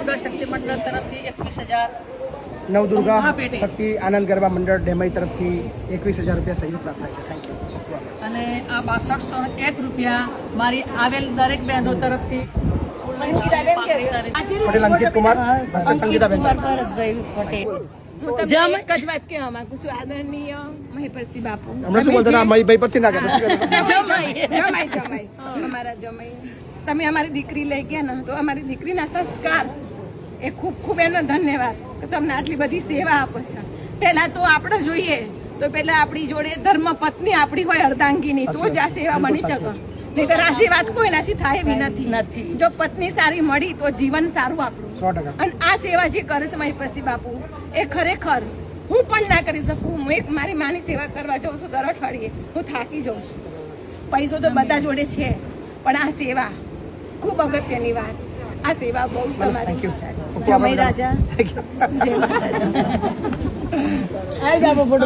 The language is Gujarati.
નવદુર્ગા શક્તિ મંડળ તરફથી 21,000 નવદુર્ગા મહાપેટે. શક્તિ આનંદ ગરબા મંડળ ડેમઈ તરફથી 21,000 રૂપિયા સહયોગ પ્રાપ્ત થાય છે. Thank you. અને આ 6201 રૂપિયા મારી આવેલ દરેક બહેનો તરફથી પટેલ અંકિત કુમાર સંગીતાબેન ભરતભાઈ પટેલ હું તમને એક જ વાત કહેવા માંગુ છું, આદરણીય મહેપતસિંહ બાપુ. હમણાં શું બોલતા હતા? મહીભાઈ પછી ના કહેતા. જમાઈ અમારા જમાઈ તમે અમારી દીકરી લઈ ગયા ને તો અમારી દીકરીના સંસ્કાર એ ખૂબ ખૂબ એનો ધન્યવાદ કે તમને આટલી બધી સેવા આપો છો. પહેલા તો આપણે જોઈએ તો પહેલા આપણી જોડે ધર્મ પત્ની આપણી હોય અર્ધાંગીની તો જ આ સેવા બની શકે, નહીંતર આ સેવા કોઈનાથી થાય બી નથી. જો પત્ની સારી મળી તો જીવન સારું આપણું. 100%. અને આ સેવા જે કરે છે મહેપતસિંહ બાપુ એ ખરેખર હું પણ ના કરી શકું. હું એક મારી માની સેવા કરવા જાઉં છું દર અઠવાડિયે, હું થાકી જાઉં છું. પૈસો તો બધા જોડે છે પણ આ સેવા ખૂબ અગત્યની વાત. આ સેવા બહુ તમારી જય રાજા જય મહારાજા. ફોટો